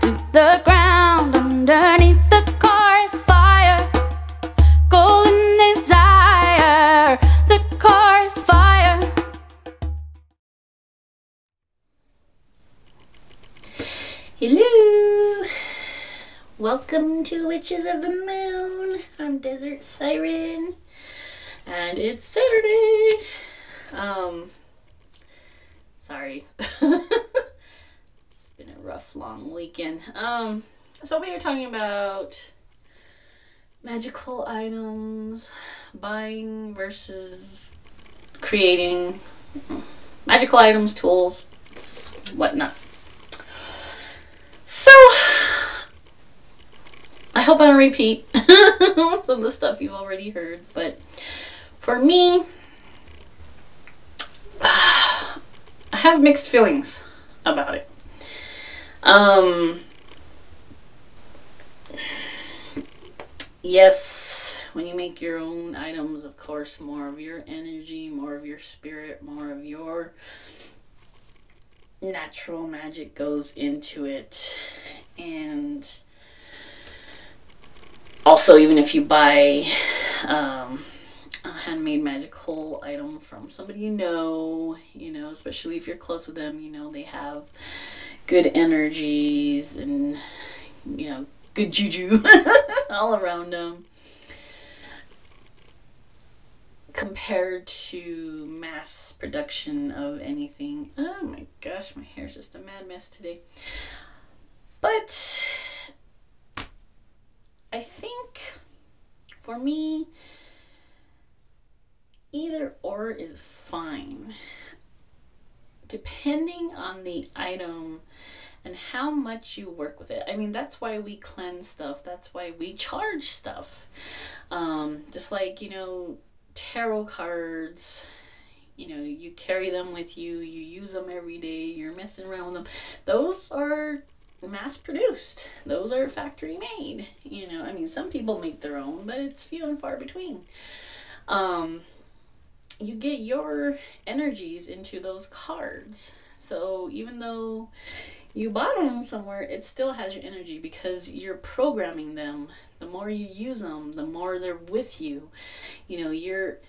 to the ground. Underneath the car is fire, golden desire. The car is fire. Hello! Welcome to Witches of the Moon. I'm Desert Siren, and it's Saturday. Sorry. It's been a rough, long weekend. So we were talking about magical items, buying versus creating, magical items, tools, whatnot. So, I hope I don't repeat some of the stuff you've already heard, but for me, I have mixed feelings about it. Yes, when you make your own items, of course, more of your energy, more of your spirit, more of your natural magic goes into it. And also, even if you buy a handmade magical item from somebody you know, especially if you're close with them, they have good energies and, good juju all around them. Compared to mass production of anything. Oh my gosh, my hair's just a mad mess today. But I think for me, either or is fine, depending on the item and how much you work with it. I mean, that's why we cleanse stuff. That's why we charge stuff. Just like, tarot cards, you carry them with you, you use them every day, you're messing around with them. Those are mass produced. Those are factory made. I mean, some people make their own, but it's few and far between. You get your energies into those cards. So even though you bought them somewhere, it still has your energy because you're programming them. The more you use them, the more they're with you. You're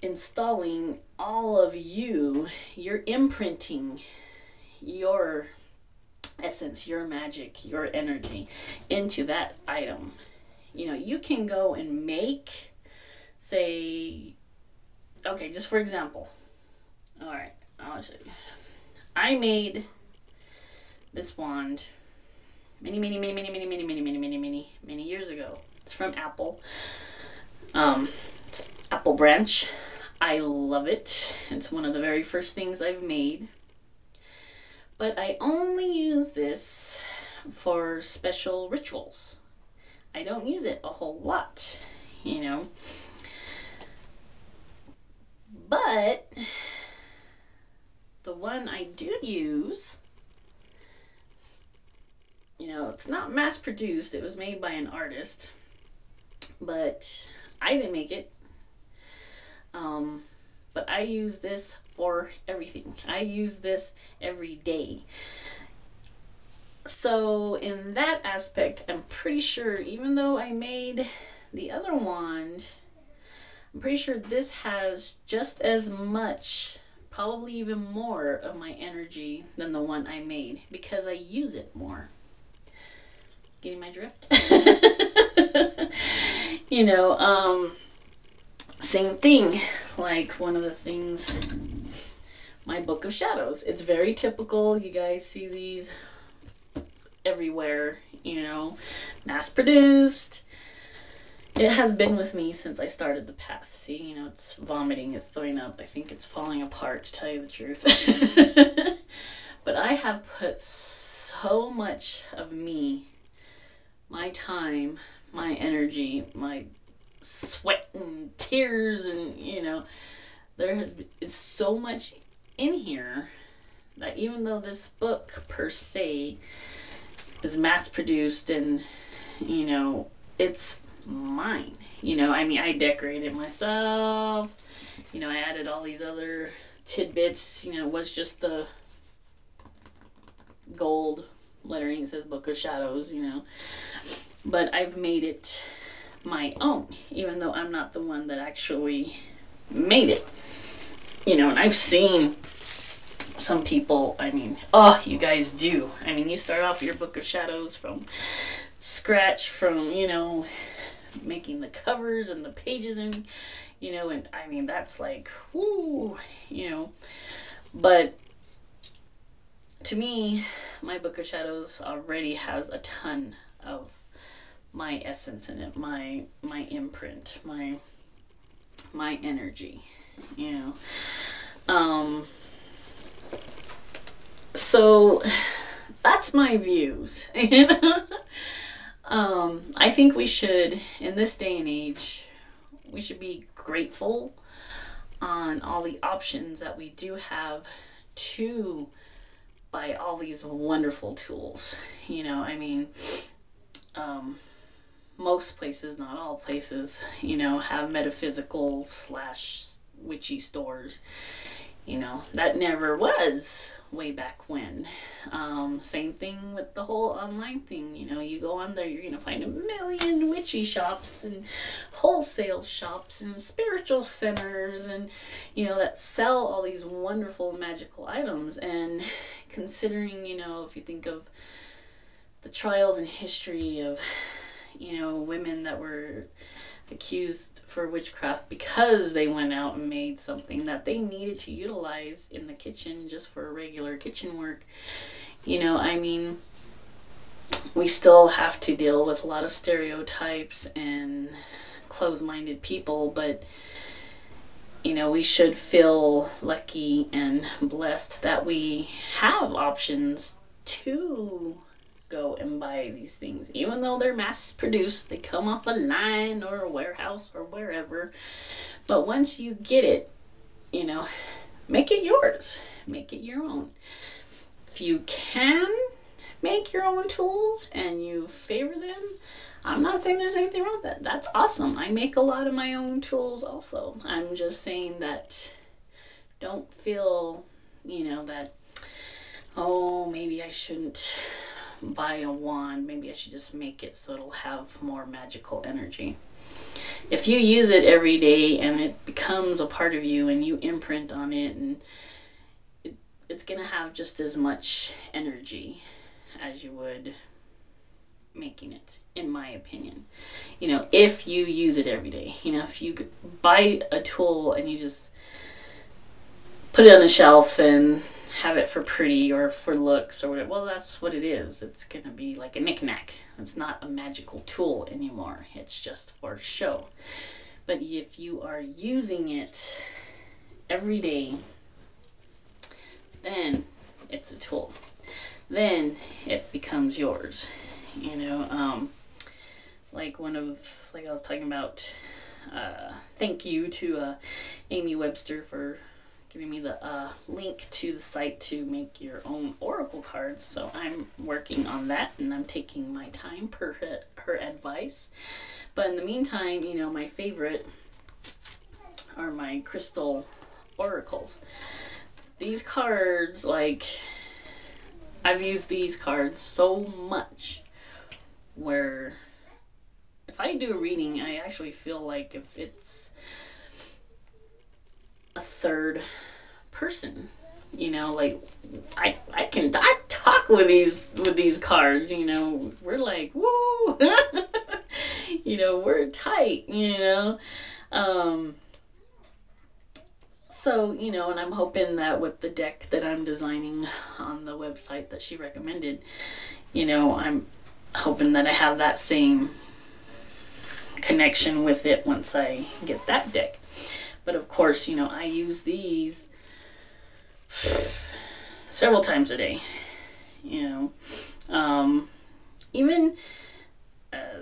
installing all of you. You're imprinting your essence, your magic, your energy into that item. You can go and make, say, okay, just for example. All right, I'll show you. I made this wand many years ago. It's from Apple. It's Apple branch. I love it. It's one of the very first things I've made. But I only use this for special rituals. I don't use it a whole lot, But the one I do use, it's not mass produced. It was made by an artist, but I didn't make it. But I use this for everything. I use this every day. So in that aspect, I'm pretty sure, even though I made the other wand, I'm pretty sure this has just as much, probably even more of my energy than the one I made because I use it more. Getting my drift? Same thing, like one of the things, my Book of Shadows. It's very typical. You guys see these everywhere, mass produced. It has been with me since I started the path. See, it's vomiting, it's throwing up. I think it's falling apart, to tell you the truth. But I have put so much of me, my time, my energy, my sweat and tears, and there is so much in here that even though this book per se is mass produced and it's mine, I decorated myself, I added all these other tidbits, was just the gold lettering says Book of Shadows, you know. But I've made it my own, even though I'm not the one that actually made it. You know, and I've seen some people, I mean, oh, you guys do. I mean, you start off your Book of Shadows from scratch, from, you know, making the covers and the pages and, you know, and I mean, that's like, whoo, you know. But to me, my Book of Shadows already has a ton of my essence in it, my imprint, my energy, you know. So that's my views. I think we should, in this day and age, we should be grateful on all the options that we do have to buy all these wonderful tools. You know, I mean, most places, not all places, you know, have metaphysical / witchy stores. You know, that never was way back when. Same thing with the whole online thing. You know, you go on there, you're going to find a million witchy shops and wholesale shops and spiritual centers and, you know, that sell all these wonderful magical items. And considering, you know, if you think of the trials and history of, you know, women that were accused for witchcraft because they went out and made something that they needed to utilize in the kitchen just for regular kitchen work. You know, I mean, we still have to deal with a lot of stereotypes and closed-minded people, but you know, we should feel lucky and blessed that we have options to go and buy these things, even though they're mass produced. They come off a line or a warehouse or wherever, but once you get it, you know, make it yours, make it your own. If you can make your own tools and you favor them, I'm not saying there's anything wrong with that. That's awesome. I make a lot of my own tools also. I'm just saying that don't feel, you know, that, oh, maybe I shouldn't buy a wand, maybe I should just make it so it'll have more magical energy. If you use it every day and it becomes a part of you and you imprint on it, and it's gonna have just as much energy as you would making it, in my opinion. You know, if you use it every day. You know, if you buy a tool and you just put it on a shelf and have it for pretty or for looks or whatever, well, that's what it is. It's gonna be like a knick-knack. It's not a magical tool anymore. It's just for show. But if you are using it every day, then it's a tool. Then it becomes yours. You know, like I was talking about, thank you to Amy Webster for giving me the link to the site to make your own oracle cards. So I'm working on that, and I'm taking my time per her advice. But in the meantime, you know, my favorite are my crystal oracles. These cards, like, I've used these cards so much where if I do a reading, I actually feel like if it's a third person, you know, like I talk with these cards, you know, we're like, woo, you know, we're tight, you know. So, you know, and I'm hoping that with the deck that I'm designing on the website that she recommended, you know, I'm hoping that I have that same connection with it once I get that deck. But of course, you know, I use these several times a day, you know. Even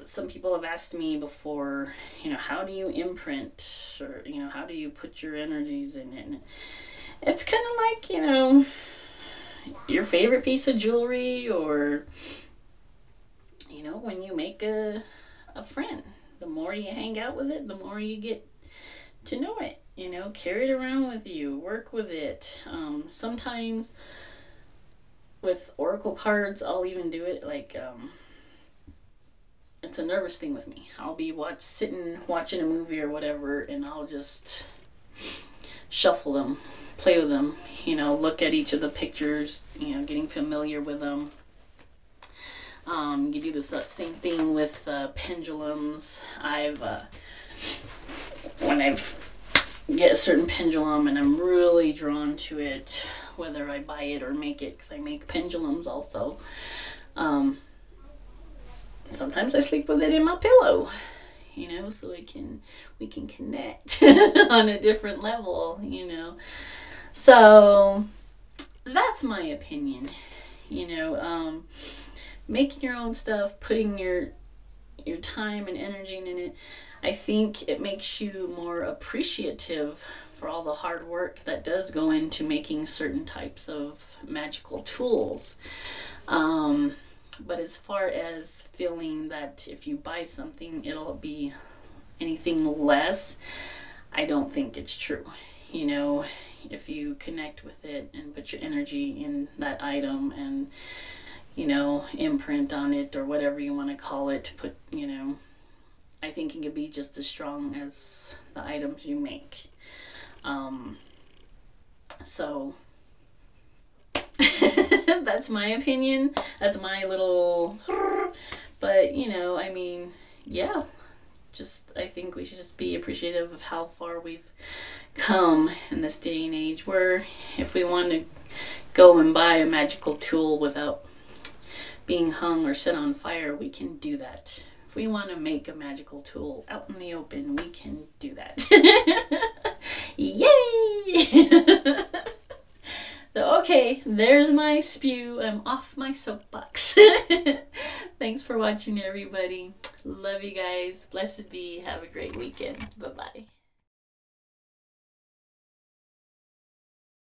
some people have asked me before, you know, how do you imprint, or, you know, how do you put your energies in it? And it's kind of like, you know, your favorite piece of jewelry, or, you know, when you make a friend. The more you hang out with it, the more you get to know it. You know, carry it around with you, work with it. Sometimes with oracle cards, I'll even do it like, it's a nervous thing with me. I'll be sitting watching a movie or whatever, and I'll just shuffle them, play with them, you know, look at each of the pictures, you know, getting familiar with them. You do the same thing with pendulums. When I've get a certain pendulum and I'm really drawn to it, whether I buy it or make it, because I make pendulums also. Sometimes I sleep with it in my pillow, you know, so we can connect on a different level, you know. So that's my opinion, you know. Making your own stuff, putting your time and energy in it, I think it makes you more appreciative for all the hard work that does go into making certain types of magical tools. But as far as feeling that if you buy something it'll be anything less, I don't think it's true. You know, if you connect with it and put your energy in that item and, you know, imprint on it or whatever you want to call it, to put, you know, I think it can be just as strong as the items you make. So that's my opinion. That's my little, but you know, I mean, yeah, just, I think we should just be appreciative of how far we've come in this day and age, where if we want to go and buy a magical tool without being hung or set on fire, we can do that. If we want to make a magical tool out in the open, we can do that. Yay! So, okay, there's my spew. I'm off my soapbox. Thanks for watching, everybody. Love you guys. Blessed be. Have a great weekend. Bye-bye.